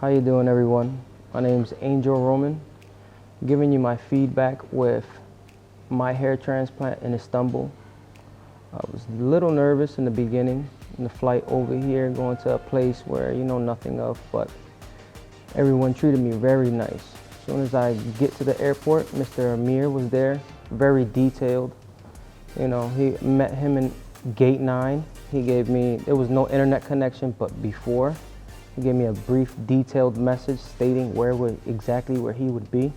How you doing, everyone? My name's Angel Roman, giving you my feedback with my hair transplant in Istanbul. I was a little nervous in the beginning, in the flight over here, going to a place where you know nothing of, but everyone treated me very nice. As soon as I get to the airport, Mr. Amir was there, very detailed. You know, he met him in gate 9. He gave me, there was no internet connection, but before, he gave me a brief, detailed message stating exactly where he would be.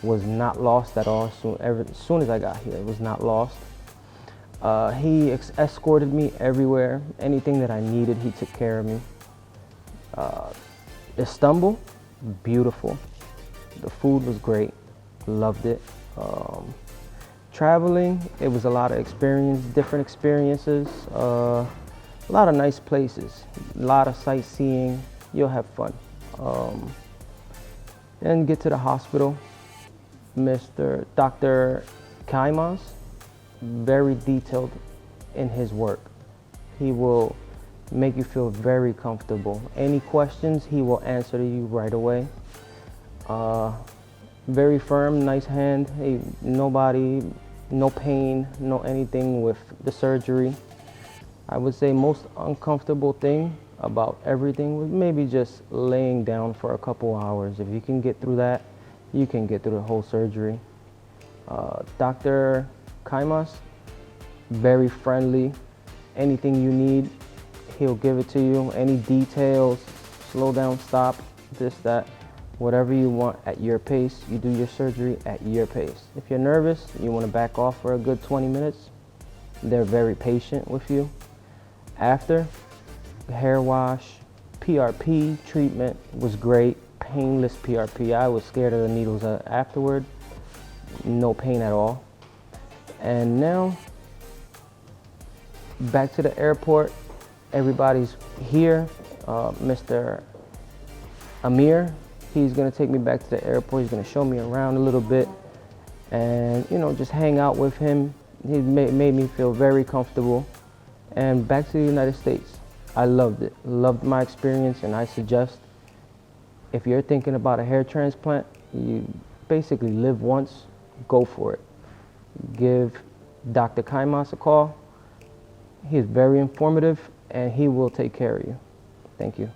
Was not lost at all. As soon as I got here, it was not lost. He escorted me everywhere. Anything that I needed, he took care of me. Istanbul, beautiful. The food was great. Loved it. Traveling, it was a lot of different experiences. A lot of nice places, a lot of sightseeing. You'll have fun. Then get to the hospital. Dr. CAYMAZ, very detailed in his work. He will make you feel very comfortable. Any questions, he will answer to you right away. Very firm, nice hand. Hey, no pain, no anything with the surgery. I would say most uncomfortable thing about everything was maybe just laying down for a couple hours. If you can get through that, you can get through the whole surgery. Dr. CAYMAZ, very friendly. Anything you need, he'll give it to you. Any details, slow down, stop, this, that. Whatever you want at your pace, you do your surgery at your pace. If you're nervous, you want to back off for a good 20 minutes, they're very patient with you. After, hair wash, PRP treatment was great, painless PRP. I was scared of the needles afterward, no pain at all. And now, back to the airport, everybody's here. Mr. Amir, he's gonna take me back to the airport. He's gonna show me around a little bit and, you know, just hang out with him. He made me feel very comfortable. And back to the United States. I loved it, loved my experience, and I suggest if you're thinking about a hair transplant, you basically live once, go for it. Give Dr. CAYMAZ a call. He is very informative and he will take care of you. Thank you.